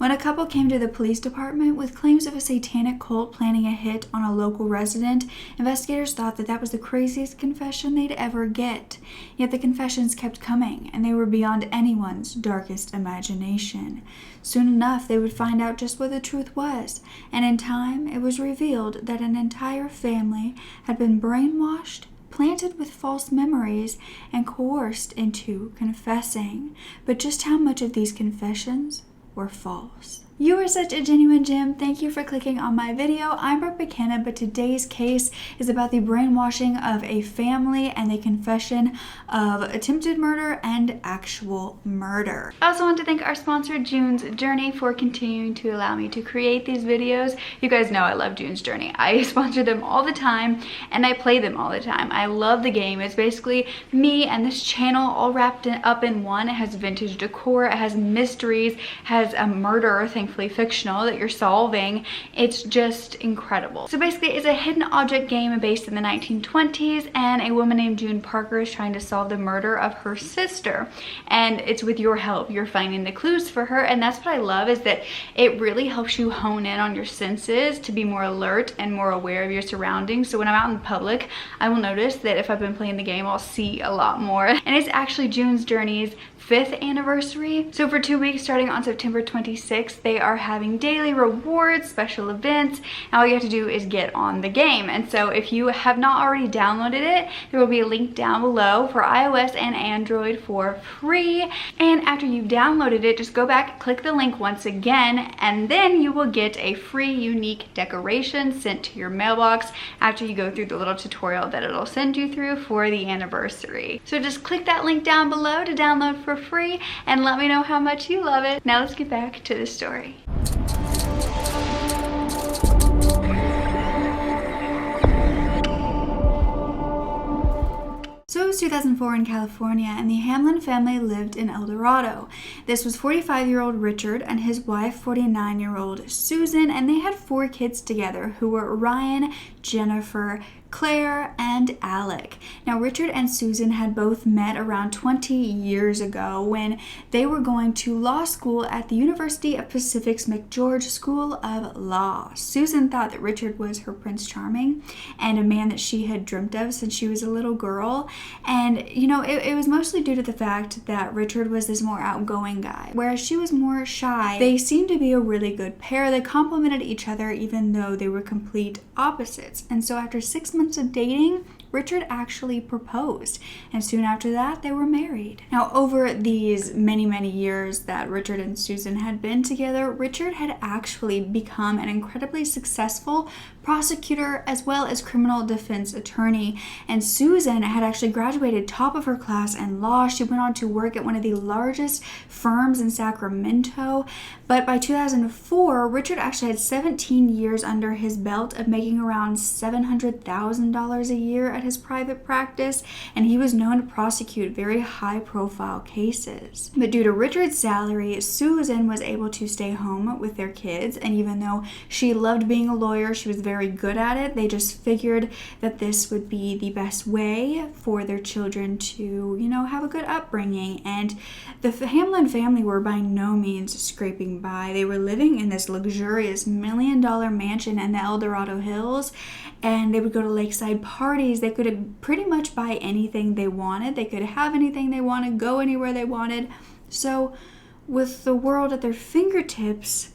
When a couple came to the police department with claims of a satanic cult planning a hit on a local resident, investigators thought that that was the craziest confession they'd ever get. Yet the confessions kept coming, and they were beyond anyone's darkest imagination. Soon enough, they would find out just what the truth was, and in time, it was revealed that an entire family had been brainwashed, planted with false memories, and coerced into confessing. But just how much of these confessions were false? You are such a genuine gem. Thank you for clicking on my video. I'm Brooke Makenna, but today's case is about the brainwashing of a family and the confession of attempted murder and actual murder. I also want to thank our sponsor, June's Journey, for continuing to allow me to create these videos. You guys know I love June's Journey. I sponsor them all the time and I play them all the time. I love the game. It's basically me and this channel all wrapped up in one. It has vintage decor, it has mysteries, has a murder, thankfully fictional, that you're solving. It's just incredible. So basically it's a hidden object game based in the 1920s, and a woman named June Parker is trying to solve the murder of her sister, and it's with your help. You're finding the clues for her, and that's what I love, is that it really helps you hone in on your senses to be more alert and more aware of your surroundings. So when I'm out in public, I will notice that if I've been playing the game, I'll see a lot more. And it's actually June's Journey's 5th anniversary. So for 2 weeks starting on September 26th, they are having daily rewards, special events, and all you have to do is get on the game. And so if you have not already downloaded it, there will be a link down below for iOS and Android for free. And after you've downloaded it, just go back, click the link once again, and then you will get a free unique decoration sent to your mailbox after you go through the little tutorial that it'll send you through for the anniversary. So just click that link down below to download for free and let me know how much you love it. Now let's get back to the story. So it was 2004 in California, and the Hamlin family lived in El Dorado. This was 45-year-old Richard and his wife, 49-year-old Susan, and they had 4 kids together who were Ryan, Jennifer, Claire, and Alec. Now, Richard and Susan had both met around 20 years ago when they were going to law school at the University of Pacific's McGeorge School of Law. Susan thought that Richard was her Prince Charming and a man that she had dreamt of since she was a little girl. And, you know, it was mostly due to the fact that Richard was this more outgoing guy, whereas she was more shy. They seemed to be a really good pair. They complemented each other even though they were complete opposites. And so after 6 months of dating, Richard actually proposed, and soon after that they were married. Now, over these many years that Richard and Susan had been together, Richard had actually become an incredibly successful prosecutor as well as criminal defense attorney, and Susan had actually graduated top of her class in law. She went on to work at one of the largest firms in Sacramento, but by 2004, Richard actually had 17 years under his belt of making around $700,000 a year at his private practice, and he was known to prosecute very high-profile cases. But due to Richard's salary, Susan was able to stay home with their kids, and even though she loved being a lawyer, she was very good at it, they just figured that this would be the best way for their children to, you know, have a good upbringing. And the Hamlin family were by no means scraping by. They were living in this luxurious $1 million mansion in the El Dorado Hills, and they would go to lakeside parties. They could pretty much buy anything they wanted. They could have anything they wanted, go anywhere they wanted. So with the world at their fingertips,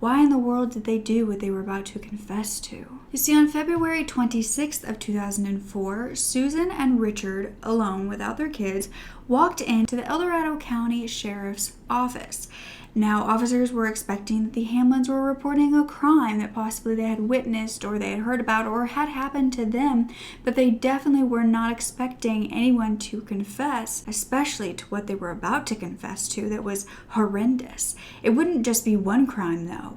why in the world did they do what they were about to confess to? You see, on February 26th of 2004, Susan and Richard, alone without their kids, walked into the El Dorado County Sheriff's Office. Now, officers were expecting that the Hamlins were reporting a crime that possibly they had witnessed or they had heard about or had happened to them, but they definitely were not expecting anyone to confess, especially to what they were about to confess to that was horrendous. It wouldn't just be one crime, though.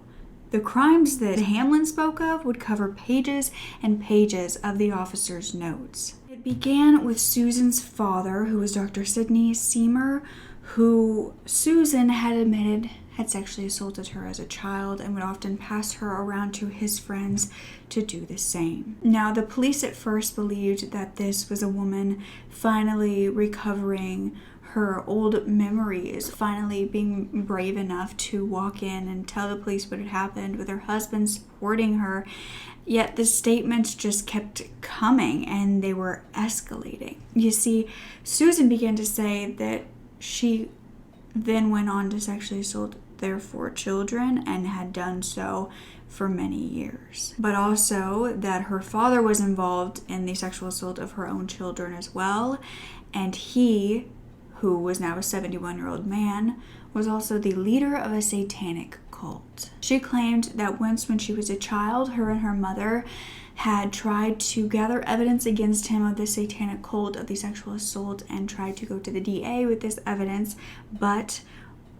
The crimes that Hamlin spoke of would cover pages and pages of the officers' notes. It began with Susan's father, who was Dr. Sidney Seymour, who Susan had admitted had sexually assaulted her as a child and would often pass her around to his friends to do the same. Now, the police at first believed that this was a woman finally recovering her old memories, finally being brave enough to walk in and tell the police what had happened, with her husband supporting her. Yet the statements just kept coming and they were escalating. You see, Susan began to say that she then went on to sexually assault their 4 children and had done so for many years. But also that her father was involved in the sexual assault of her own children as well. And he, who was now a 71-year-old man, was also the leader of a satanic cult. She claimed that once when she was a child, her and her mother had tried to gather evidence against him of the satanic cult of the sexual assault and tried to go to the DA with this evidence, but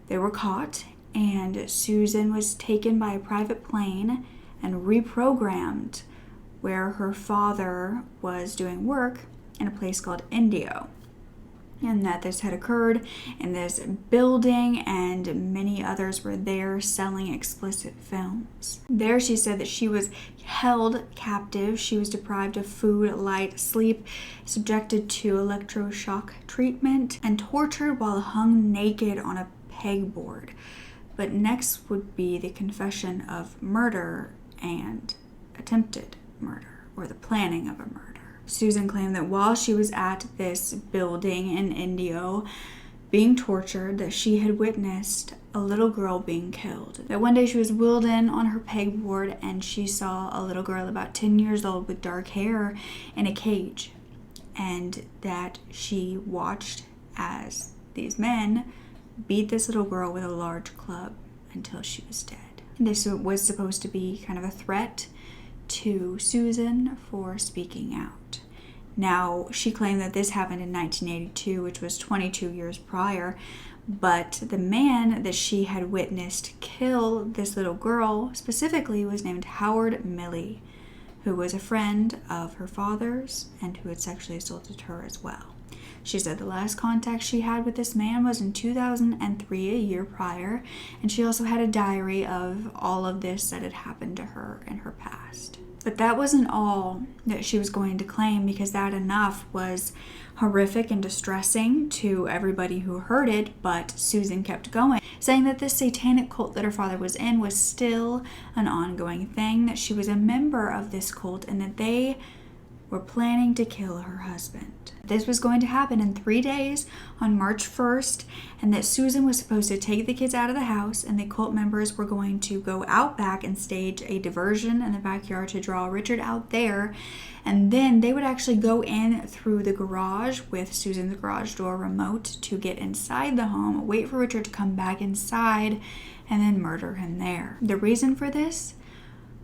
they were caught, and Susan was taken by a private plane and reprogrammed where her father was doing work in a place called Indio. And that this had occurred in this building, and many others were there selling explicit films. There she said that she was held captive, she was deprived of food, light, sleep, subjected to electroshock treatment, and tortured while hung naked on a pegboard. But next would be the confession of murder and attempted murder, or the planning of a murder. Susan claimed that while she was at this building in Indio being tortured, that she had witnessed a little girl being killed. That one day she was wheeled in on her pegboard and she saw a little girl about 10 years old with dark hair in a cage, and that she watched as these men beat this little girl with a large club until she was dead. This was supposed to be kind of a threat to Susan for speaking out. Now, she claimed that this happened in 1982, which was 22 years prior, but the man that she had witnessed kill this little girl specifically was named Howard Milley, who was a friend of her father's and who had sexually assaulted her as well. She said the last contact she had with this man was in 2003, a year prior, and she also had a diary of all of this that had happened to her in her past. But that wasn't all that she was going to claim, because that enough was horrific and distressing to everybody who heard it. But Susan kept going, saying that this satanic cult that her father was in was still an ongoing thing, that she was a member of this cult, and that they were planning to kill her husband. This was going to happen in 3 days on March 1st, and that Susan was supposed to take the kids out of the house, and the cult members were going to go out back and stage a diversion in the backyard to draw Richard out there, and then they would actually go in through the garage with Susan's garage door remote to get inside the home, wait for Richard to come back inside, and then murder him there. The reason for this?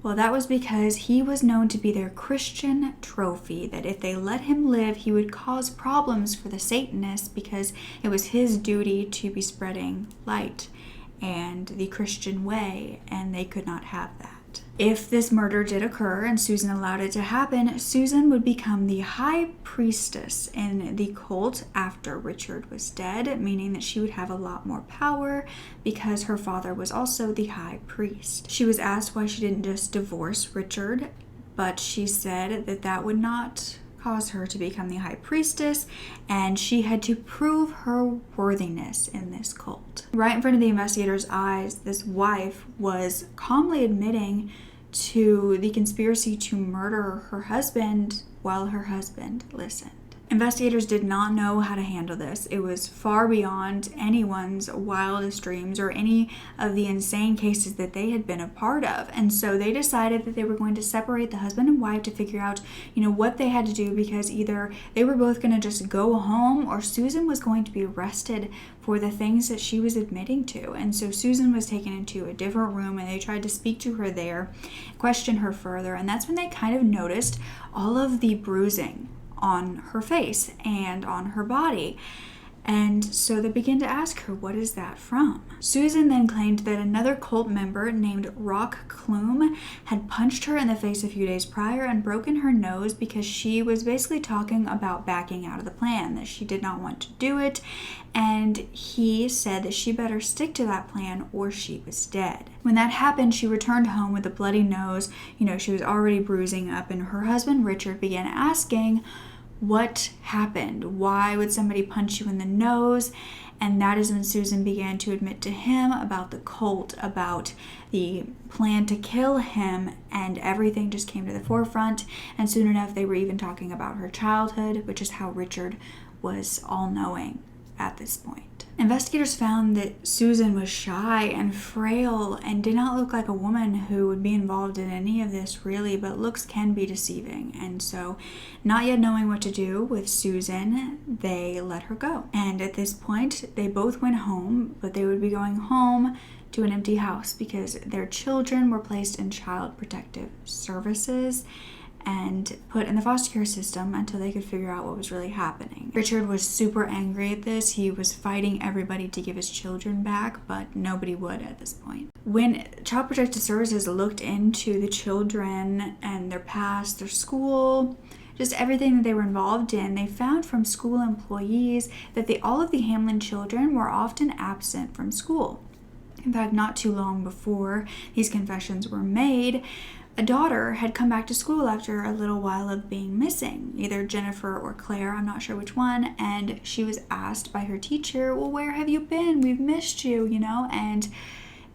Well, that was because he was known to be their Christian trophy, that if they let him live, he would cause problems for the Satanists, because it was his duty to be spreading light and the Christian way, and they could not have that. If this murder did occur and Susan allowed it to happen, Susan would become the high priestess in the cult after Richard was dead, meaning that she would have a lot more power because her father was also the high priest. She was asked why she didn't just divorce Richard, but she said that that would not cause her to become the high priestess, and she had to prove her worthiness in this cult. Right in front of the investigators' eyes, this wife was calmly admitting to the conspiracy to murder her husband while her husband listened. Investigators did not know how to handle this. It was far beyond anyone's wildest dreams or any of the insane cases that they had been a part of. And so they decided that they were going to separate the husband and wife to figure out, what they had to do, because either they were both going to just go home or Susan was going to be arrested for the things that she was admitting to. And so Susan was taken into a different room and they tried to speak to her there, question her further. And that's when they kind of noticed all of the bruising on her face and on her body. And so they began to ask her, what is that from? Susan then claimed that another cult member named Rock Clume had punched her in the face a few days prior and broken her nose because she was basically talking about backing out of the plan, that she did not want to do it, and he said that she better stick to that plan or she was dead. When that happened, she returned home with a bloody nose. She was already bruising up, and her husband Richard began asking, what happened? Why would somebody punch you in the nose? And that is when Susan began to admit to him about the cult, about the plan to kill him, and everything just came to the forefront. And soon enough, they were even talking about her childhood, which is how Richard was all-knowing at this point. Investigators found that Susan was shy and frail and did not look like a woman who would be involved in any of this really, but looks can be deceiving. And so, not yet knowing what to do with Susan, they let her go. And at this point, they both went home, but they would be going home to an empty house because their children were placed in child protective services and put in the foster care system until they could figure out what was really happening. Richard was super angry at this. He was fighting everybody to give his children back, but nobody would at this point. When Child Protective Services looked into the children and their past, their school, just everything that they were involved in, they found from school employees that all of the Hamlin children were often absent from school. In fact, not too long before these confessions were made, a daughter had come back to school after a little while of being missing, either Jennifer or Claire, I'm not sure which one, and she was asked by her teacher, well, where have you been? We've missed you, and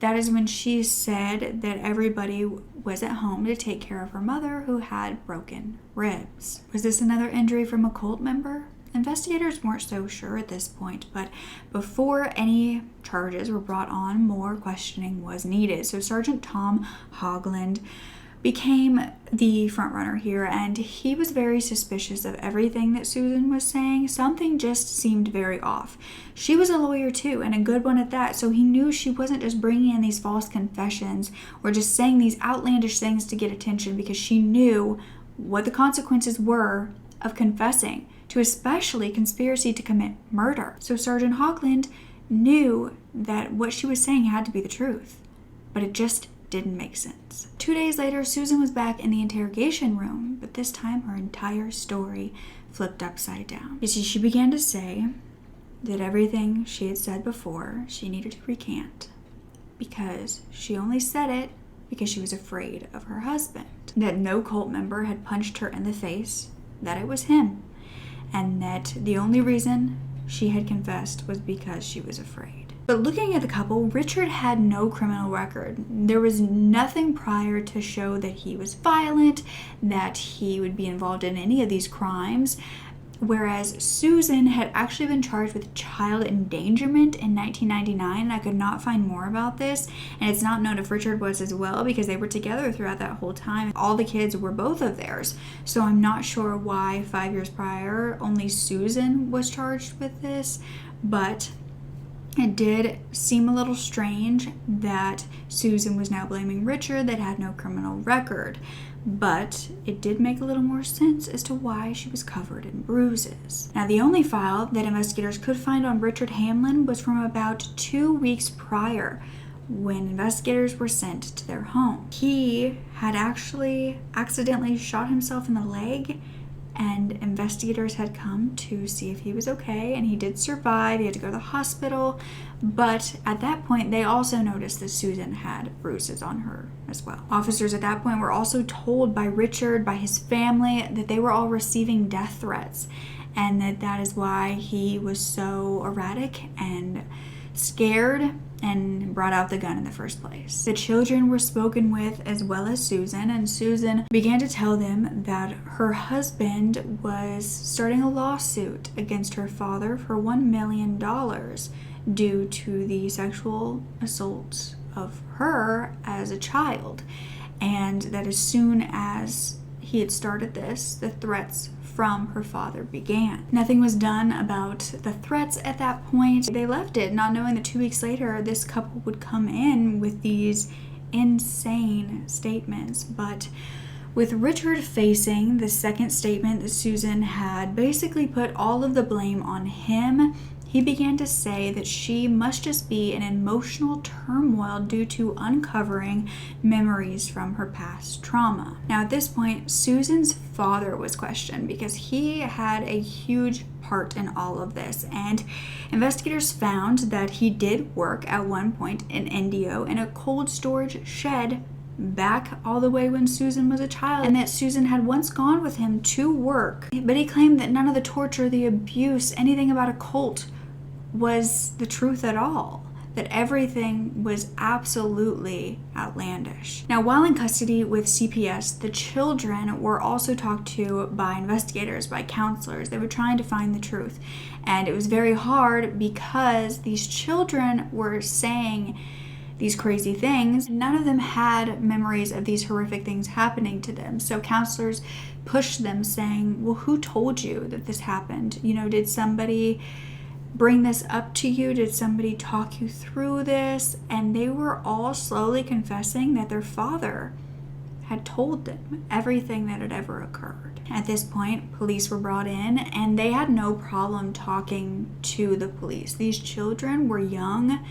that is when she said that everybody was at home to take care of her mother who had broken ribs. Was this another injury from a cult member? Investigators weren't so sure at this point, but before any charges were brought on, more questioning was needed. So Sergeant Tom Hogland became the front runner here, and he was very suspicious of everything that Susan was saying. Something just seemed very off. She was a lawyer too, and a good one at that, so he knew she wasn't just bringing in these false confessions or just saying these outlandish things to get attention, because she knew what the consequences were of confessing to especially conspiracy to commit murder. So Sergeant Hogland knew that what she was saying had to be the truth, but it just didn't make sense. 2 days later, Susan was back in the interrogation room, but this time her entire story flipped upside down. You see, she began to say that everything she had said before, she needed to recant, because she only said it because she was afraid of her husband. That no cult member had punched her in the face, that it was him, and that the only reason she had confessed was because she was afraid. But looking at the couple, Richard had no criminal record. There was nothing prior to show that he was violent, that he would be involved in any of these crimes, whereas Susan had actually been charged with child endangerment in 1999. I could not find more about this, and it's not known if Richard was as well, because they were together throughout that whole time. All the kids were both of theirs, so I'm not sure why 5 years prior only Susan was charged with this, but it did seem a little strange that Susan was now blaming Richard that had no criminal record, but it did make a little more sense as to why she was covered in bruises. Now, the only file that investigators could find on Richard Hamlin was from about 2 weeks prior, when investigators were sent to their home. He had actually accidentally shot himself in the leg, and investigators had come to see if he was okay, and he did survive. He had to go to the hospital, but at that point they also noticed that Susan had bruises on her as well. Officers at that point were also told by Richard, by his family, that they were all receiving death threats, and that is why he was so erratic and scared and brought out the gun in the first place. The children were spoken with, as well as Susan, and Susan began to tell them that her husband was starting a lawsuit against her father for $1 million due to the sexual assault of her as a child, and that as soon as he had started this, the threats from her father began. Nothing was done about the threats at that point. They left it, not knowing that 2 weeks later this couple would come in with these insane statements. But with Richard facing the second statement that Susan had basically put all of the blame on him, he began to say that she must just be in emotional turmoil due to uncovering memories from her past trauma. Now, at this point, Susan's father was questioned because he had a huge part in all of this, and investigators found that he did work at one point in Indio in a cold storage shed back all the way when Susan was a child, and that Susan had once gone with him to work. But he claimed that none of the torture, the abuse, anything about a cult was the truth at all. That everything was absolutely outlandish. Now, while in custody with CPS, the children were also talked to by investigators, by counselors. They were trying to find the truth. And it was very hard because these children were saying these crazy things. None of them had memories of these horrific things happening to them. So counselors pushed them saying, well, who told you that this happened? You know, did somebody bring this up to you? Did somebody talk you through this? And they were all slowly confessing that their father had told them everything that had ever occurred. At this point, police were brought in, and they had no problem talking to the police. These children were young,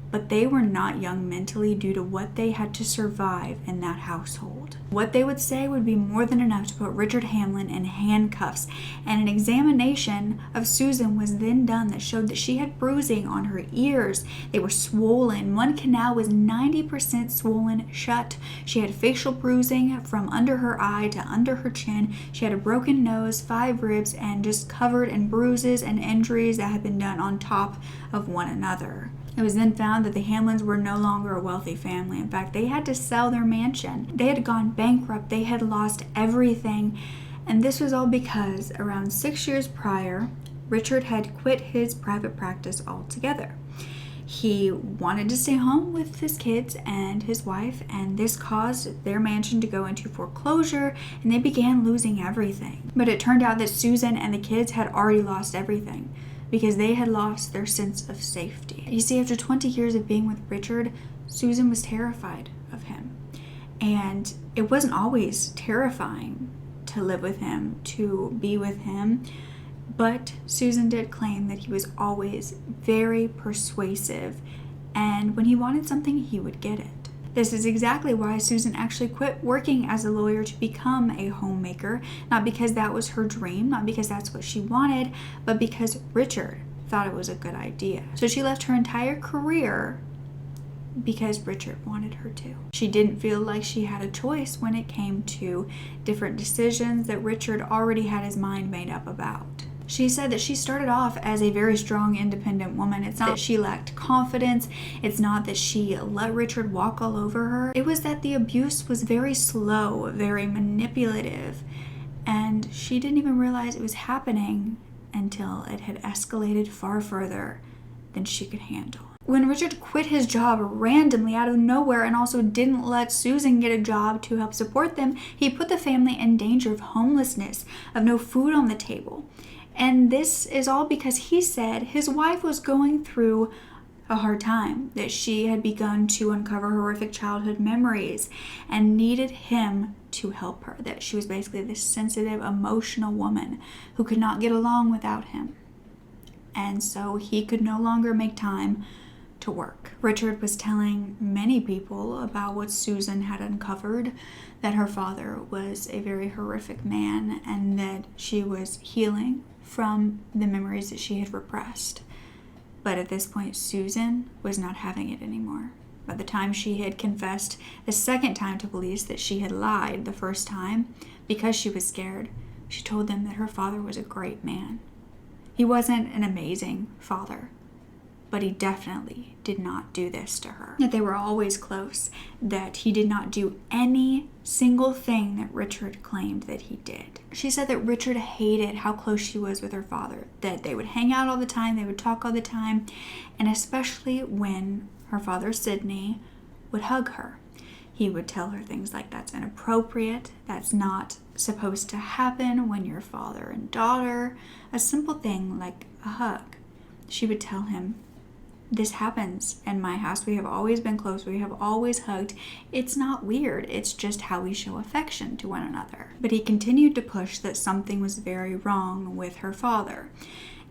but they were not young mentally due to what they had to survive in that household. What they would say would be more than enough to put Richard Hamlin in handcuffs, and an examination of Susan was then done that showed that she had bruising on her ears. They were swollen. One canal was 90% swollen shut. She had facial bruising from under her eye to under her chin. She had a broken nose, 5 ribs, and just covered in bruises and injuries that had been done on top of one another. It was then found that the Hamlins were no longer a wealthy family. In fact, they had to sell their mansion. They had gone bankrupt. They had lost everything. And this was all because around 6 years prior, Richard had quit his private practice altogether. He wanted to stay home with his kids and his wife, and this caused their mansion to go into foreclosure, and they began losing everything. But it turned out that Susan and the kids had already lost everything, because they had lost their sense of safety. You see, after 20 years of being with Richard, Susan was terrified of him. And it wasn't always terrifying to live with him, to be with him, but Susan did claim that he was always very persuasive, and when he wanted something, he would get it. This is exactly why Susan actually quit working as a lawyer to become a homemaker, not because that was her dream, not because that's what she wanted, but because Richard thought it was a good idea. So she left her entire career because Richard wanted her to. She didn't feel like she had a choice when it came to different decisions that Richard already had his mind made up about. She said that she started off as a very strong, independent woman. It's not that she lacked confidence. It's not that she let Richard walk all over her. It was that the abuse was very slow, very manipulative, and she didn't even realize it was happening until it had escalated far further than she could handle. When Richard quit his job randomly out of nowhere and also didn't let Susan get a job to help support them, he put the family in danger of homelessness, of no food on the table. And this is all because he said his wife was going through a hard time, that she had begun to uncover horrific childhood memories and needed him to help her, that she was basically this sensitive, emotional woman who could not get along without him. And so he could no longer make time to work. Richard was telling many people about what Susan had uncovered, that her father was a very horrific man and that she was healing from the memories that she had repressed. But at this point, Susan was not having it anymore. By the time she had confessed the second time to police that she had lied the first time because she was scared, she told them that her father was a great man. He wasn't an amazing father, but he definitely did not do this to her. That they were always close, that he did not do any single thing that Richard claimed that he did. She said that Richard hated how close she was with her father, that they would hang out all the time, they would talk all the time, and especially when her father, Sidney, would hug her. He would tell her things like, that's inappropriate, that's not supposed to happen when you're father and daughter. A simple thing like a hug. She would tell him, this happens in my house. We have always been close. We have always hugged. It's not weird. It's just how we show affection to one another. But he continued to push that something was very wrong with her father.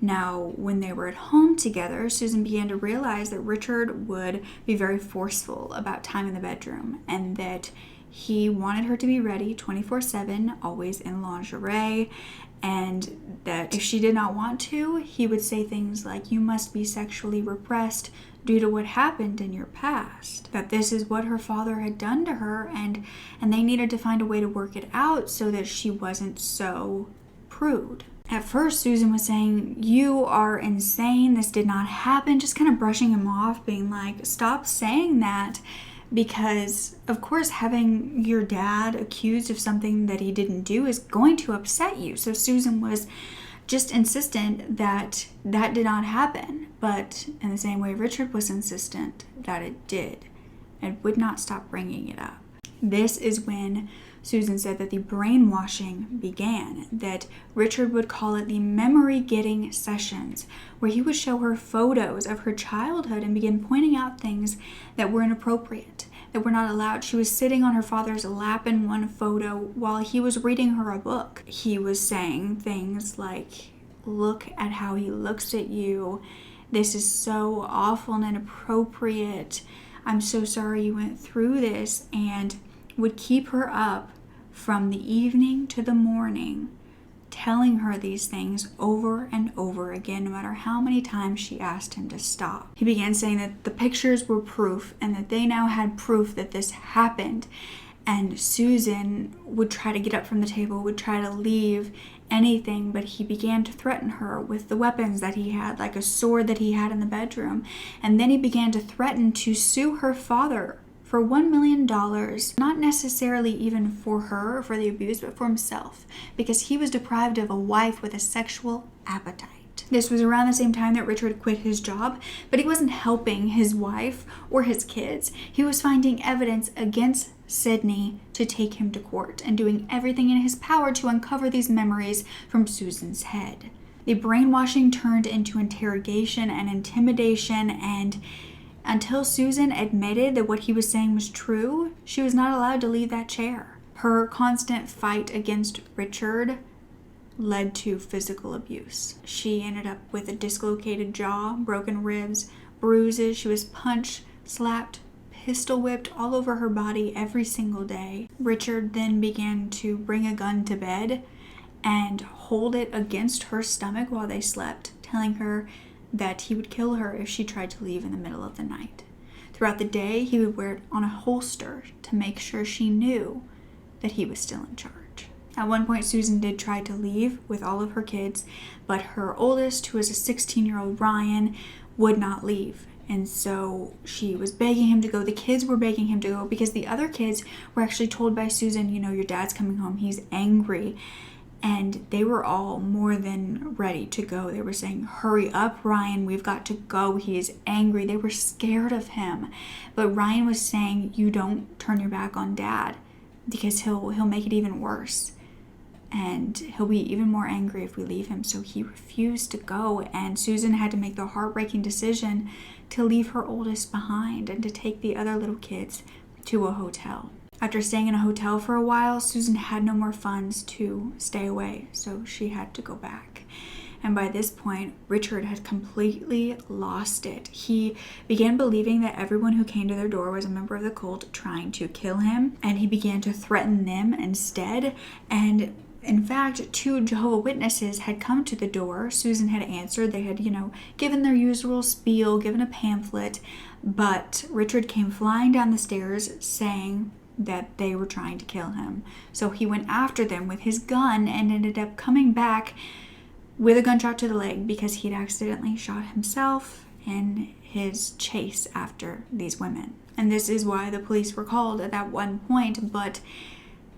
Now, when they were at home together, Susan began to realize that Richard would be very forceful about time in the bedroom and that He wanted her to be ready 24/7, always in lingerie, and that if she did not want to, he would say things like, "You must be sexually repressed due to what happened in your past." That this is what her father had done to her, and they needed to find a way to work it out so that she wasn't so prude. At first, Susan was saying, "You are insane, this did not happen," just kind of brushing him off, being like, "Stop saying that." Because, of course, having your dad accused of something that he didn't do is going to upset you. So Susan was just insistent that that did not happen. But in the same way, Richard was insistent that it did and would not stop bringing it up. This is when Susan said that the brainwashing began, that Richard would call it the memory-getting sessions, where he would show her photos of her childhood and begin pointing out things that were inappropriate, that were not allowed. She was sitting on her father's lap in one photo while he was reading her a book. He was saying things like, "Look at how he looks at you. This is so awful and inappropriate. I'm so sorry you went through this," and would keep her up from the evening to the morning, telling her these things over and over again, no matter how many times she asked him to stop. He began saying that the pictures were proof and that they now had proof that this happened. And Susan would try to get up from the table, would try to leave, anything, but he began to threaten her with the weapons that he had, like a sword that he had in the bedroom. And then he began to threaten to sue her father for $1 million, not necessarily even for her, for the abuse, but for himself, because he was deprived of a wife with a sexual appetite. This was around the same time that Richard quit his job, but he wasn't helping his wife or his kids. He was finding evidence against Sydney to take him to court and doing everything in his power to uncover these memories from Susan's head. The brainwashing turned into interrogation and intimidation, and until Susan admitted that what he was saying was true, she was not allowed to leave that chair. Her constant fight against Richard led to physical abuse. She ended up with a dislocated jaw, broken ribs, bruises. She was punched, slapped, pistol whipped all over her body every single day. Richard then began to bring a gun to bed and hold it against her stomach while they slept, telling her that he would kill her if she tried to leave in the middle of the night. Throughout the day, he would wear it on a holster to make sure she knew that he was still in charge. At one point, Susan did try to leave with all of her kids, but her oldest, who was a 16-year-old Ryan, would not leave. And so she was begging him to go. The kids were begging him to go because the other kids were actually told by Susan, your dad's coming home, he's angry. And they were all more than ready to go. They were saying, "Hurry up, Ryan, we've got to go. He is angry." They were scared of him. But Ryan was saying, "You don't turn your back on Dad because he'll make it even worse. And he'll be even more angry if we leave him." So he refused to go. And Susan had to make the heartbreaking decision to leave her oldest behind and to take the other little kids to a hotel. After staying in a hotel for a while, Susan had no more funds to stay away, so she had to go back. And by this point, Richard had completely lost it. He began believing that everyone who came to their door was a member of the cult trying to kill him, and he began to threaten them instead. And in fact, 2 Jehovah's Witnesses had come to the door. Susan had answered. They had, given their usual spiel, given a pamphlet, but Richard came flying down the stairs saying that they were trying to kill him. So he went after them with his gun and ended up coming back with a gunshot to the leg because he'd accidentally shot himself in his chase after these women. And this is why the police were called at that one point, but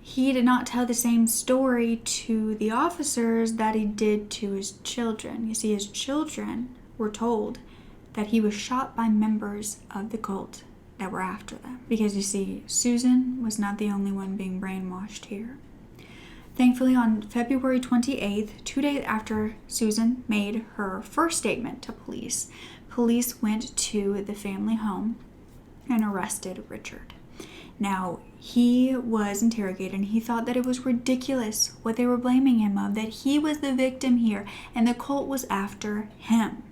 he did not tell the same story to the officers that he did to his children. You see, his children were told that he was shot by members of the cult that were after them. Because you see, Susan was not the only one being brainwashed here. Thankfully, on February 28th, 2 days after Susan made her first statement to police, police went to the family home and arrested Richard. Now, he was interrogated and he thought that it was ridiculous what they were blaming him of, that he was the victim here and the cult was after him.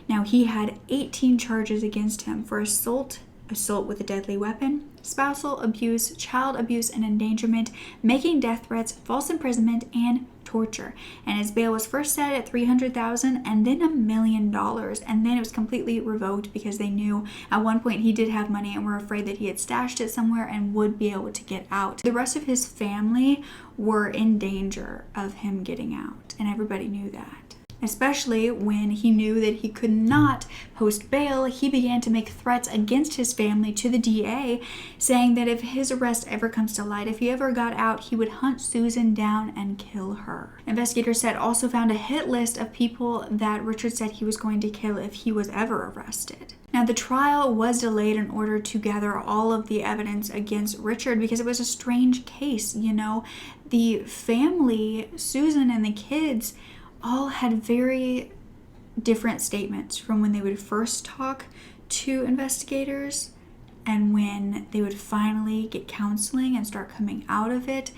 Now, he had 18 charges against him for assault assault with a deadly weapon, spousal abuse, child abuse and endangerment, making death threats, false imprisonment, and torture. And his bail was first set at $300,000 and then $1 million, and then it was completely revoked because they knew at one point he did have money and were afraid that he had stashed it somewhere and would be able to get out. The rest of his family were in danger of him getting out, and everybody knew that. Especially when he knew that he could not post bail, he began to make threats against his family to the DA, saying that if his arrest ever comes to light, if he ever got out, he would hunt Susan down and kill her. Investigators said also found a hit list of people that Richard said he was going to kill if he was ever arrested. Now, the trial was delayed in order to gather all of the evidence against Richard because it was a strange case. You know, the family, Susan and the kids, all had very different statements from when they would first talk to investigators and when they would finally get counseling and start coming out of it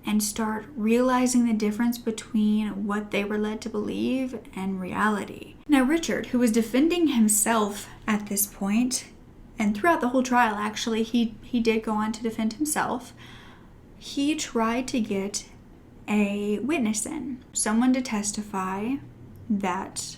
and start realizing the difference between what they were led to believe and reality. Now, Richard, who was defending himself at this point, and throughout the whole trial, actually, he did go on to defend himself. He tried to get a witness in, someone to testify that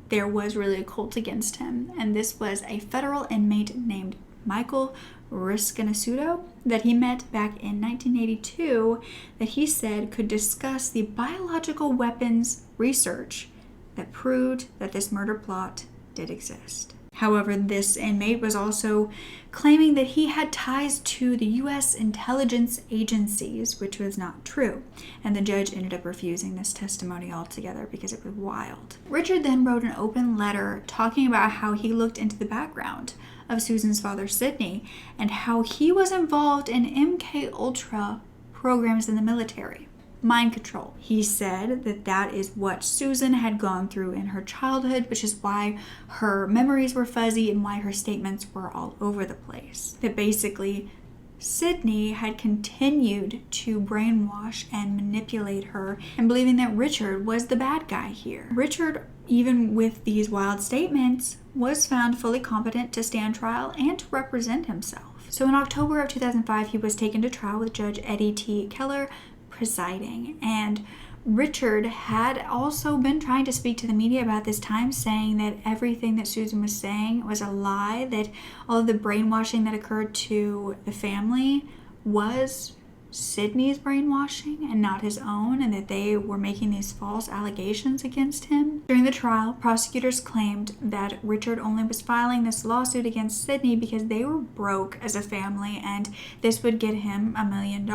there was really a cult against him, and this was a federal inmate named Michael Riscanasuto that he met back in 1982 that he said could discuss the biological weapons research that proved that this murder plot did exist. However, this inmate was also claiming that he had ties to the U.S. intelligence agencies, which was not true. And the judge ended up refusing this testimony altogether because it was wild. Richard then wrote an open letter talking about how he looked into the background of Susan's father, Sidney, and how he was involved in MK Ultra programs in the military. Mind control. He said that that is what Susan had gone through in her childhood, which is why her memories were fuzzy and why her statements were all over the place. That basically Sidney had continued to brainwash and manipulate her and believing that Richard was the bad guy here. Richard, even with these wild statements, was found fully competent to stand trial and to represent himself. So in October of 2005, he was taken to trial with Judge Eddie T. Keller presiding, and Richard had also been trying to speak to the media about this time, saying that everything that Susan was saying was a lie, that all of the brainwashing that occurred to the family was Sidney's brainwashing and not his own, and that they were making these false allegations against him. During the trial, prosecutors claimed that Richard only was filing this lawsuit against Sidney because they were broke as a family and this would get him $1 million.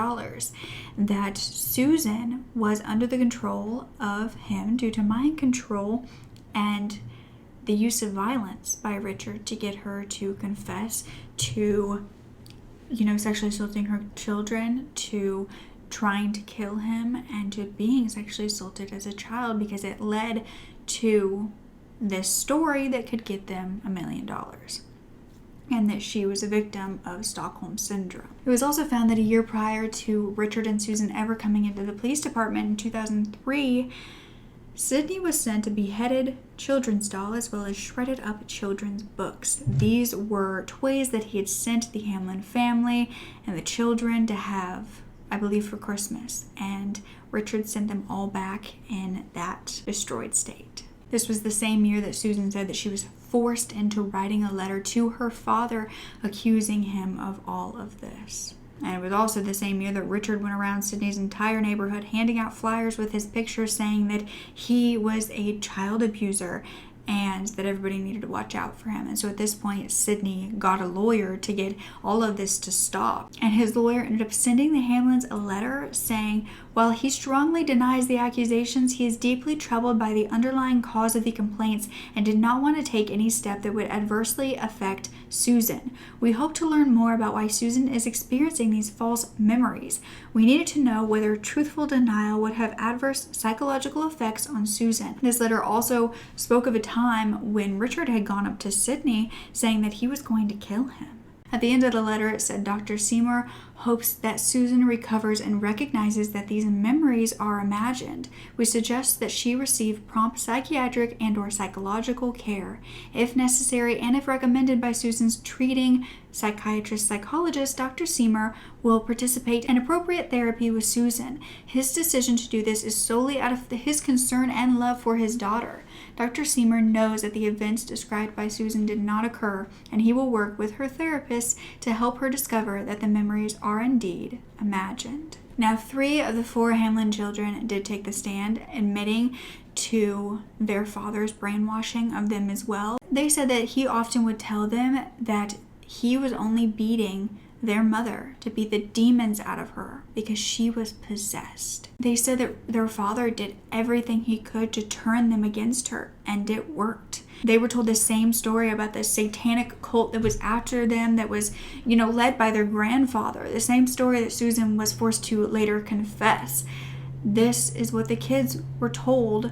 That Susan was under the control of him due to mind control and the use of violence by Richard to get her to confess to sexually assaulting her children, to trying to kill him, and to being sexually assaulted as a child because it led to this story that could get them $1 million. And that she was a victim of Stockholm Syndrome. It was also found that a year prior to Richard and Susan ever coming into the police department in 2003, Sidney was sent a beheaded children's doll as well as shredded up children's books. These were toys that he had sent the Hamlin family and the children to have, I believe, for Christmas. And Richard sent them all back in that destroyed state. This was the same year that Susan said that she was forced into writing a letter to her father accusing him of all of this. And it was also the same year that Richard went around Sidney's entire neighborhood handing out flyers with his picture saying that he was a child abuser and that everybody needed to watch out for him. And so at this point, Sidney got a lawyer to get all of this to stop. And his lawyer ended up sending the Hamlins a letter saying, while he strongly denies the accusations, he is deeply troubled by the underlying cause of the complaints and did not want to take any step that would adversely affect Susan. We hope to learn more about why Susan is experiencing these false memories. We needed to know whether truthful denial would have adverse psychological effects on Susan. This letter also spoke of a time when Richard had gone up to Sidney saying that he was going to kill him. At the end of the letter, it said Dr. Seymour hopes that Susan recovers and recognizes that these memories are imagined. We suggest that she receive prompt psychiatric and/or psychological care, if necessary, and if recommended by Susan's treating psychiatrist-psychologist, Dr. Seymour will participate in appropriate therapy with Susan. His decision to do this is solely out of his concern and love for his daughter. Dr. Seymour knows that the events described by Susan did not occur, and he will work with her therapist to help her discover that the memories are indeed imagined. Now, 3 of the 4 Hamlin children did take the stand, admitting to their father's brainwashing of them as well. They said that he often would tell them that he was only beating their mother to beat the demons out of her because she was possessed. They said that their father did everything he could to turn them against her, and it worked. They were told the same story about the satanic cult that was after them, that was, led by their grandfather. The same story that Susan was forced to later confess. This is what the kids were told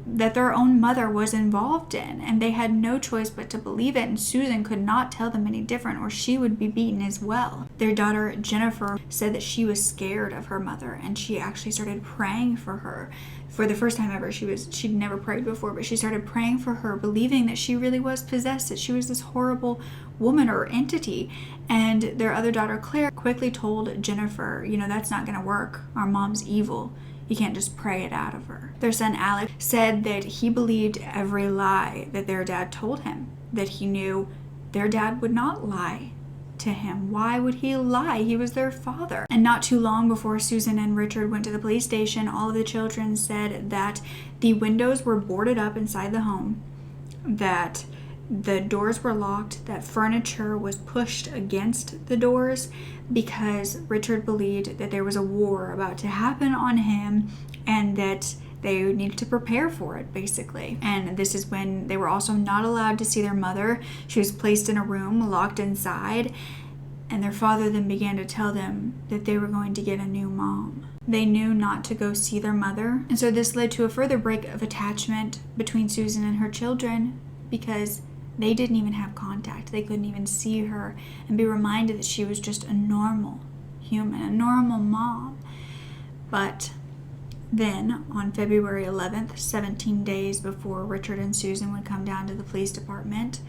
that their own mother was involved in, and they had no choice but to believe it, and Susan could not tell them any different or she would be beaten as well. Their daughter Jennifer said that she was scared of her mother, and she actually started praying for her. For the first time ever, she'd never prayed before, but she started praying for her, believing that she really was possessed, that she was this horrible woman or entity. And their other daughter Claire quickly told Jennifer, that's not going to work. Our mom's evil. You can't just pray it out of her. Their son Alex said that he believed every lie that their dad told him, that he knew their dad would not lie to him. Why would he lie? He was their father. And not too long before Susan and Richard went to the police station, all of the children said that the windows were boarded up inside the home, that the doors were locked, that furniture was pushed against the doors because Richard believed that there was a war about to happen on him and that they needed to prepare for it, basically. And this is when they were also not allowed to see their mother. She was placed in a room, locked inside, and their father then began to tell them that they were going to get a new mom. They knew not to go see their mother, and so this led to a further break of attachment between Susan and her children because they didn't even have contact. They couldn't even see her and be reminded that she was just a normal human, a normal mom. But then, on February 11th, 17 days before Richard and Susan would come down to the police department,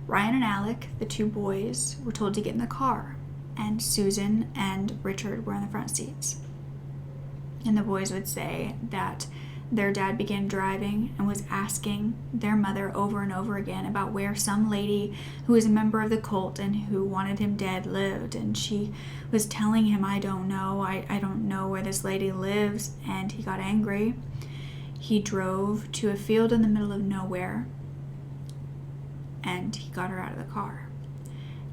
Ryan and Alec, the 2 boys, were told to get in the car, and Susan and Richard were in the front seats. And the boys would say that their dad began driving and was asking their mother over and over again about where some lady who was a member of the cult and who wanted him dead lived. And she was telling him, I don't know where this lady lives. And he got angry. He drove to a field in the middle of nowhere and he got her out of the car.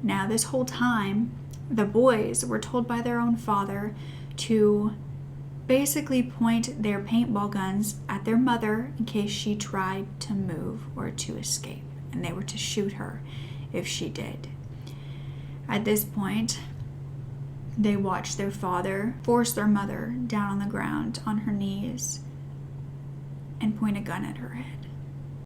Now, this whole time, the boys were told by their own father to basically point their paintball guns at their mother in case she tried to move or to escape, and they were to shoot her if she did. At this point, they watched their father force their mother down on the ground on her knees and point a gun at her head.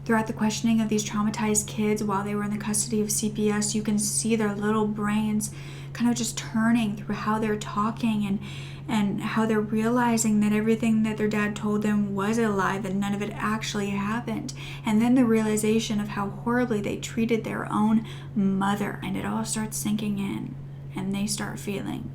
Throughout the questioning of these traumatized kids while they were in the custody of CPS, you can see their little brains kind of just turning through how they're talking and how they're realizing that everything that their dad told them was a lie, that none of it actually happened. And then the realization of how horribly they treated their own mother. And it all starts sinking in and they start feeling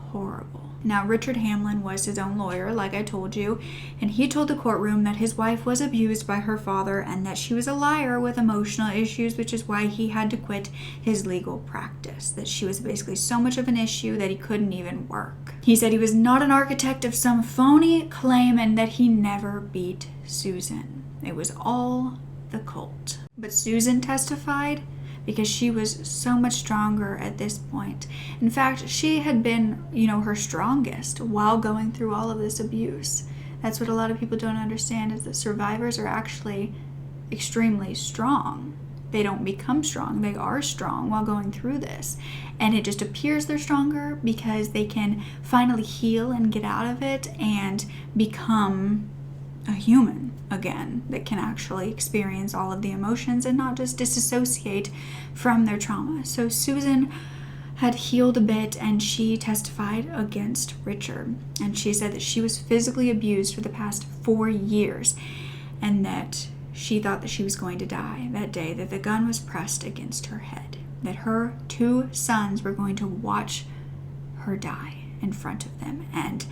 horrible. Now, Richard Hamlin was his own lawyer, like I told you, and he told the courtroom that his wife was abused by her father and that she was a liar with emotional issues, which is why he had to quit his legal practice, that she was basically so much of an issue that he couldn't even work. He said he was not an architect of some phony claim and that he never beat Susan. It was all the cult. But Susan testified because she was so much stronger at this point. In fact, she had been, her strongest while going through all of this abuse. That's what a lot of people don't understand, is that survivors are actually extremely strong. They don't become strong. They are strong while going through this. And it just appears they're stronger because they can finally heal and get out of it and become a human again that can actually experience all of the emotions and not just disassociate from their trauma. So Susan had healed a bit, and she testified against Richard. And she said that she was physically abused for the past 4 years, and that she thought that she was going to die that day that the gun was pressed against her head, that her 2 sons were going to watch her die in front of them. And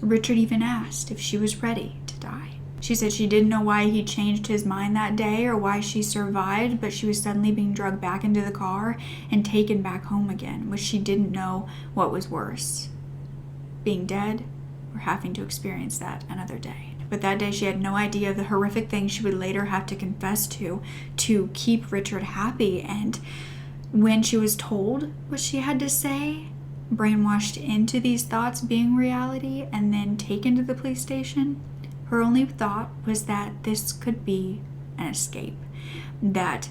Richard even asked if she was ready to die. She said she didn't know why he changed his mind that day or why she survived, but she was suddenly being drugged back into the car and taken back home again, which she didn't know what was worse, being dead or having to experience that another day. But that day she had no idea of the horrific things she would later have to confess to keep Richard happy. And when she was told what she had to say, brainwashed into these thoughts being reality, and then taken to the police station, her only thought was that this could be an escape. That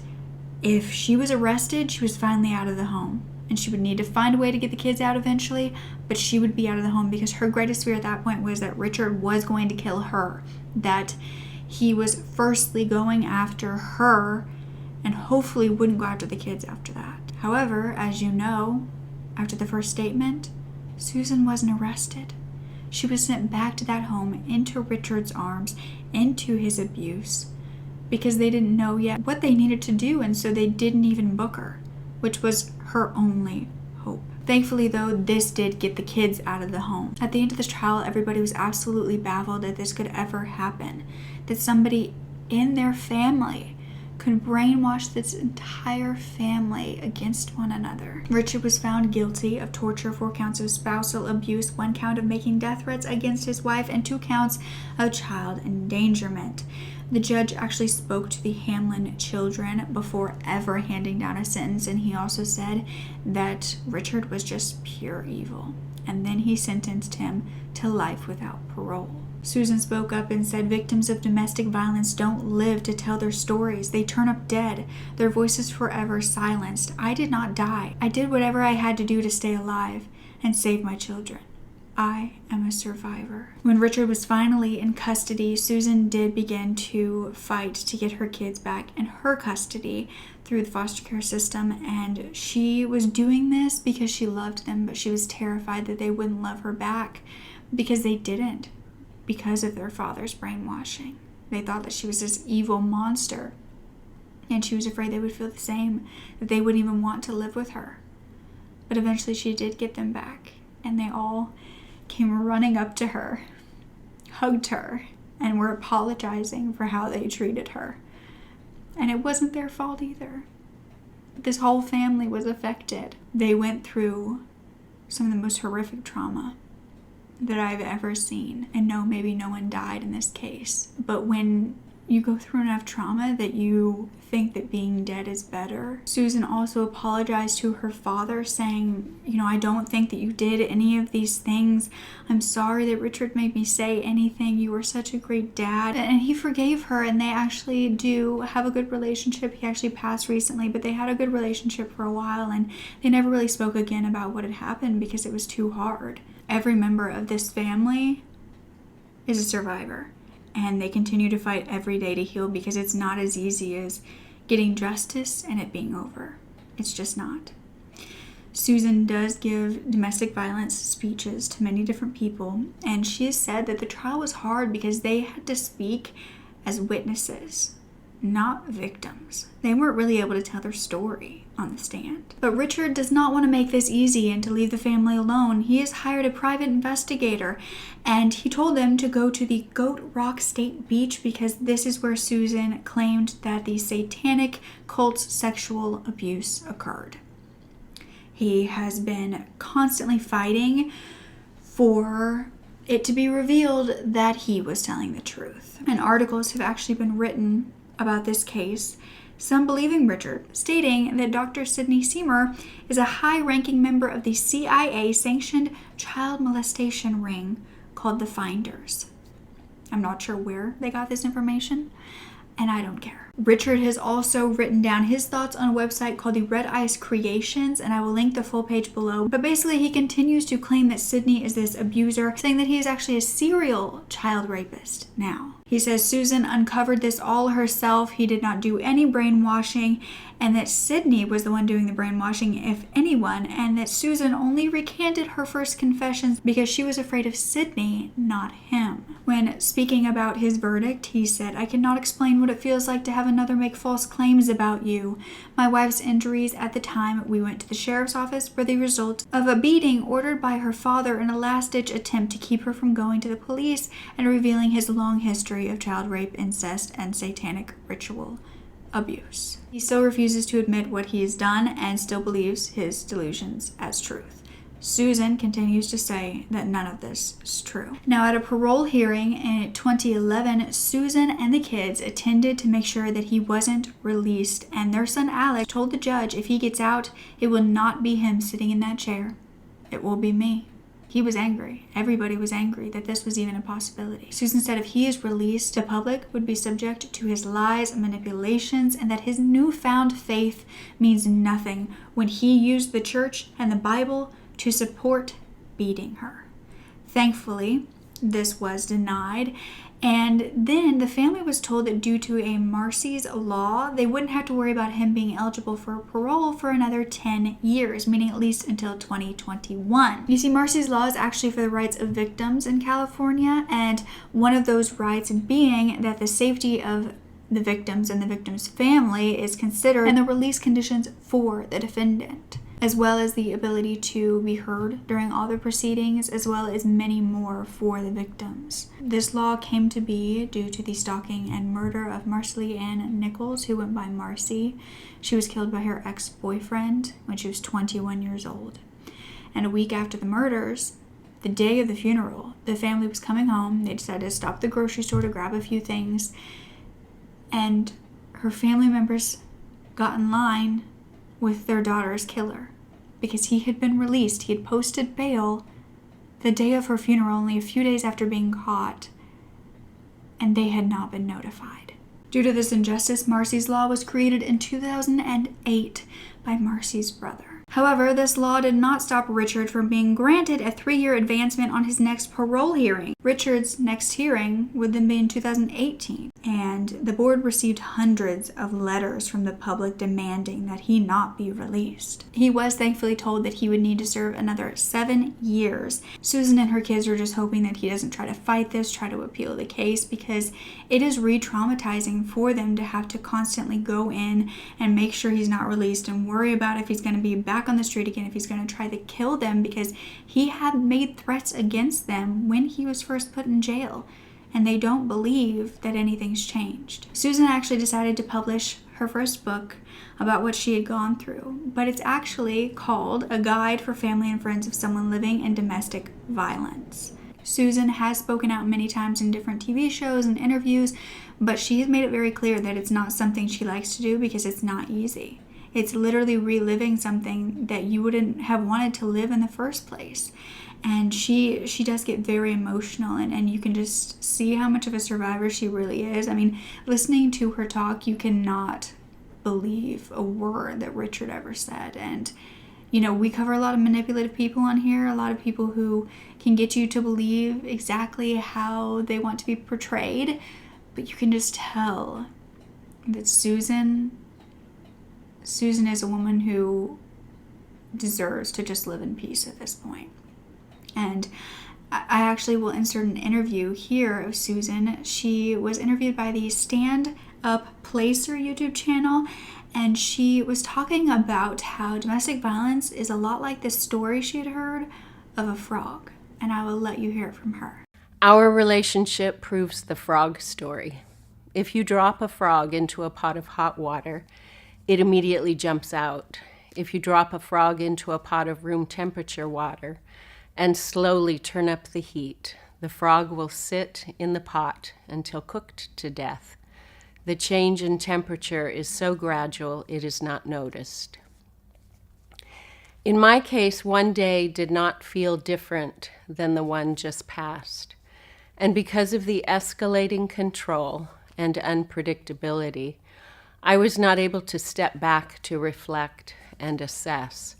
if she was arrested, she was finally out of the home. And she would need to find a way to get the kids out eventually, but she would be out of the home because her greatest fear at that point was that Richard was going to kill her. That he was firstly going after her and hopefully wouldn't go after the kids after that. However, as you know, after the first statement, Susan wasn't arrested. She was sent back to that home, into Richard's arms, into his abuse, because they didn't know yet what they needed to do, and so they didn't even book her, which was her only hope. Thankfully, though, this did get the kids out of the home. At the end of this trial, everybody was absolutely baffled that this could ever happen, that somebody in their family could brainwash this entire family against one another. Richard was found guilty of torture, 4 counts of spousal abuse, 1 count of making death threats against his wife, and 2 counts of child endangerment. The judge actually spoke to the Hamlin children before ever handing down a sentence, and he also said that Richard was just pure evil. And then he sentenced him to life without parole. Susan spoke up and said victims of domestic violence don't live to tell their stories. They turn up dead, their voices forever silenced. I did not die. I did whatever I had to do to stay alive and save my children. I am a survivor. When Richard was finally in custody, Susan did begin to fight to get her kids back in her custody through the foster care system, and she was doing this because she loved them, but she was terrified that they wouldn't love her back because they didn't, because of their father's brainwashing. They thought that she was this evil monster, and she was afraid they would feel the same, that they wouldn't even want to live with her. But eventually she did get them back, and they all came running up to her, hugged her, and were apologizing for how they treated her. And it wasn't their fault either. This whole family was affected. They went through some of the most horrific trauma that I've ever seen. And no, maybe no one died in this case. But when you go through enough trauma that you think that being dead is better. Susan also apologized to her father, saying, I don't think that you did any of these things. I'm sorry that Richard made me say anything. You were such a great dad. And he forgave her, and they actually do have a good relationship. He actually passed recently, but they had a good relationship for a while, and they never really spoke again about what had happened because it was too hard. Every member of this family is a survivor. And they continue to fight every day to heal because it's not as easy as getting justice and it being over. It's just not. Susan does give domestic violence speeches to many different people, and she has said that the trial was hard because they had to speak as witnesses, not victims. They weren't really able to tell their story on the stand. But Richard does not want to make this easy and to leave the family alone. He has hired a private investigator, and he told them to go to the Goat Rock State Beach because this is where Susan claimed that the satanic cult's sexual abuse occurred. He has been constantly fighting for it to be revealed that he was telling the truth. And articles have actually been written about this case, some believing Richard, stating that Dr. Sidney Seymour is a high-ranking member of the CIA-sanctioned child molestation ring called the Finders. I'm not sure where they got this information, and I don't care. Richard has also written down his thoughts on a website called the Red Ice Creations, and I will link the full page below. But basically, he continues to claim that Sydney is this abuser, saying that he is actually a serial child rapist now. He says Susan uncovered this all herself. He did not do any brainwashing, and that Sydney was the one doing the brainwashing, if anyone, and that Susan only recanted her first confessions because she was afraid of Sydney, not him. When speaking about his verdict, he said, "I cannot explain what it feels like to have another make false claims about you. My wife's injuries at the time we went to the sheriff's office were the result of a beating ordered by her father in a last-ditch attempt to keep her from going to the police and revealing his long history of child rape, incest, and satanic ritual abuse." He still refuses to admit what he has done and still believes his delusions as truth. Susan continues to say that none of this is true. Now, at a parole hearing in 2011, Susan and the kids attended to make sure that he wasn't released, and their son Alex told the judge if he gets out, it will not be him sitting in that chair. It will be me. He was angry. Everybody was angry that this was even a possibility. Susan said if he is released, the public would be subject to his lies and manipulations, and that his newfound faith means nothing when he used the church and the Bible to support beating her. Thankfully, this was denied, and then the family was told that due to a Marsy's law, they wouldn't have to worry about him being eligible for parole for another 10 years, meaning at least until 2021. You see, Marsy's law is actually for the rights of victims in California, and one of those rights being that the safety of the victims and the victim's family is considered, and the release conditions for the defendant, as well as the ability to be heard during all the proceedings, as well as many more for the victims. This law came to be due to the stalking and murder of Marcy Ann Nichols, who went by Marcy. She was killed by her ex-boyfriend when she was 21 years old. And a week after the murders, the day of the funeral, the family was coming home. They decided to stop at the grocery store to grab a few things, and her family members got in line with their daughter's killer because he had been released. He had posted bail the day of her funeral, only a few days after being caught, and they had not been notified. Due to this injustice, Marsy's law was created in 2008 by Marsy's brother. However, this law did not stop Richard from being granted a 3-year advancement on his next parole hearing. Richard's next hearing would then be in 2018, and the board received hundreds of letters from the public demanding that he not be released. He was thankfully told that he would need to serve another 7 years. Susan and her kids are just hoping that he doesn't try to fight this, try to appeal the case, because it is re-traumatizing for them to have to constantly go in and make sure he's not released and worry about if he's going to be back on the street again, if he's going to try to kill them, because he had made threats against them when he was first put in jail, and they don't believe that anything's changed. Susan actually decided to publish her first book about what she had gone through, but it's actually called A Guide for Family and Friends of Someone Living in Domestic Violence. Susan has spoken out many times in different TV shows and interviews, but she has made it very clear that it's not something she likes to do because it's not easy. It's literally reliving something that you wouldn't have wanted to live in the first place. And she does get very emotional, and you can just see how much of a survivor she really is. I mean, listening to her talk, you cannot believe a word that Richard ever said. And, you know, we cover a lot of manipulative people on here, a lot of people who can get you to believe exactly how they want to be portrayed. But you can just tell that Susan is a woman who deserves to just live in peace at this point. And I actually will insert an interview here of Susan. She was interviewed by the Stand Up Placer YouTube channel, and she was talking about how domestic violence is a lot like the story she had heard of a frog. And I will let you hear it from her. Our relationship proves the frog story. If you drop a frog into a pot of hot water, it immediately jumps out. If you drop a frog into a pot of room temperature water and slowly turn up the heat, the frog will sit in the pot until cooked to death. The change in temperature is so gradual it is not noticed. In my case, one day did not feel different than the one just passed. And because of the escalating control and unpredictability, I was not able to step back to reflect and assess.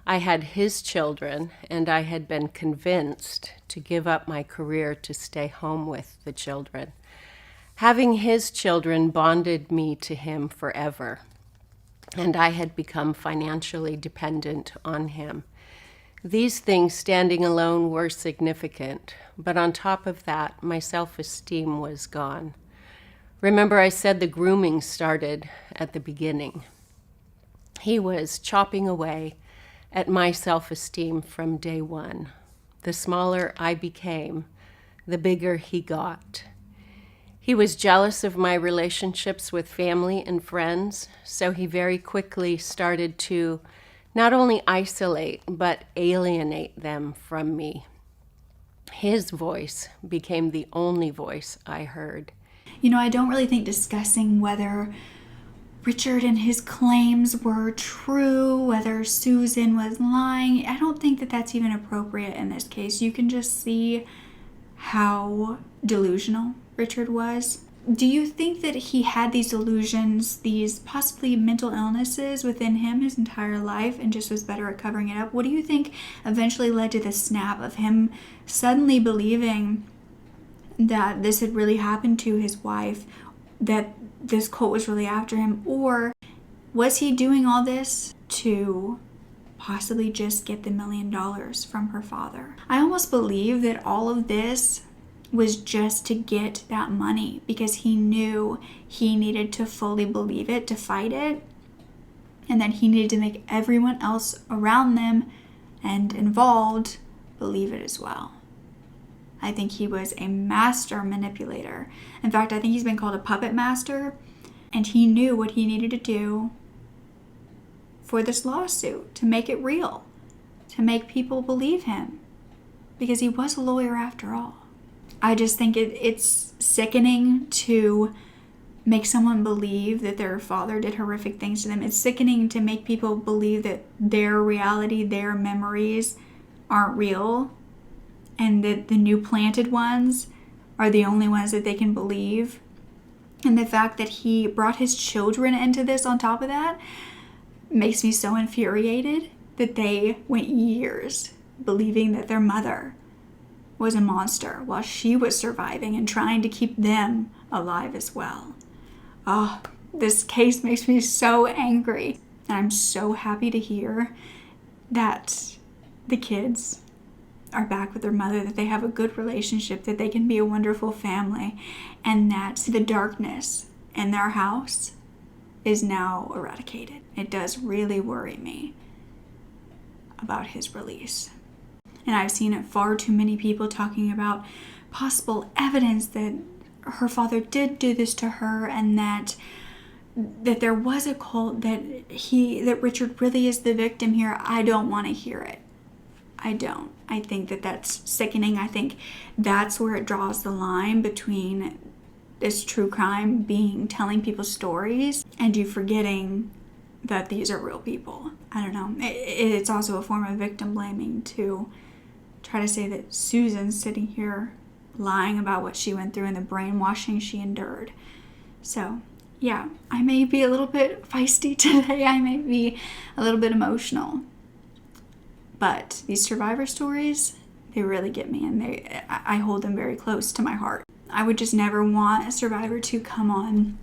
I had his children, and I had been convinced to give up my career to stay home with the children. Having his children bonded me to him forever, and I had become financially dependent on him. These things standing alone were significant, but on top of that, my self-esteem was gone. Remember, I said the grooming started at the beginning. He was chopping away at my self-esteem from day one. The smaller I became, the bigger he got. He was jealous of my relationships with family and friends, so he very quickly started to not only isolate, but alienate them from me. His voice became the only voice I heard. You know, I don't really think discussing whether Richard and his claims were true, whether Susan was lying, I don't think that that's even appropriate in this case. You can just see how delusional Richard was. Do you think that he had these delusions, these possibly mental illnesses within him his entire life and just was better at covering it up? What do you think eventually led to the snap of him suddenly believing that this had really happened to his wife, that this cult was really after him? Or was he doing all this to possibly just get the $1 million from her father? I almost believe that all of this was just to get that money because he knew he needed to fully believe it to fight it, and that he needed to make everyone else around them and involved believe it as well. I think he was a master manipulator. In fact, I think he's been called a puppet master, and he knew what he needed to do for this lawsuit to make it real, to make people believe him, because he was a lawyer after all. I just think it's sickening to make someone believe that their father did horrific things to them. It's sickening to make people believe that their reality, their memories aren't real, and that the new planted ones are the only ones that they can believe. And the fact that he brought his children into this on top of that makes me so infuriated that they went years believing that their mother was a monster while she was surviving and trying to keep them alive as well. Oh, this case makes me so angry. And I'm so happy to hear that the kids are back with their mother, that they have a good relationship, that they can be a wonderful family, and that the darkness in their house is now eradicated. It does really worry me about his release. And I've seen far too many people talking about possible evidence that her father did do this to her, and that there was a cult, that Richard really is the victim here. I don't want to hear it. I don't. I think that that's sickening. I think that's where it draws the line between this true crime being telling people stories and you forgetting that these are real people. I don't know. It's also a form of victim blaming to try to say that Susan's sitting here lying about what she went through and the brainwashing she endured. So, yeah, I may be a little bit feisty today. I may be a little bit emotional. But these survivor stories, they really get me, and I hold them very close to my heart. I would just never want a survivor to come on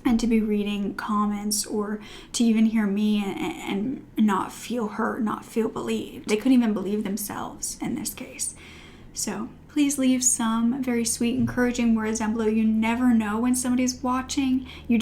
and to be reading comments or to even hear me and not feel hurt, not feel believed. They couldn't even believe themselves in this case. So please leave some very sweet, encouraging words down below. You never know when somebody's watching. You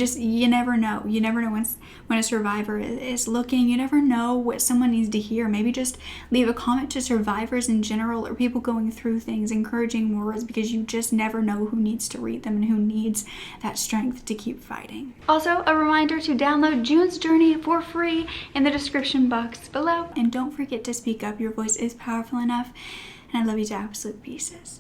never know. You never know when a survivor is looking. You never know what someone needs to hear. Maybe just leave a comment to survivors in general or people going through things, encouraging words, because you just never know who needs to read them and who needs that strength to keep fighting. Also, a reminder to download June's Journey for free in the description box below. And don't forget to speak up. Your voice is powerful enough. And I love you to absolute pieces.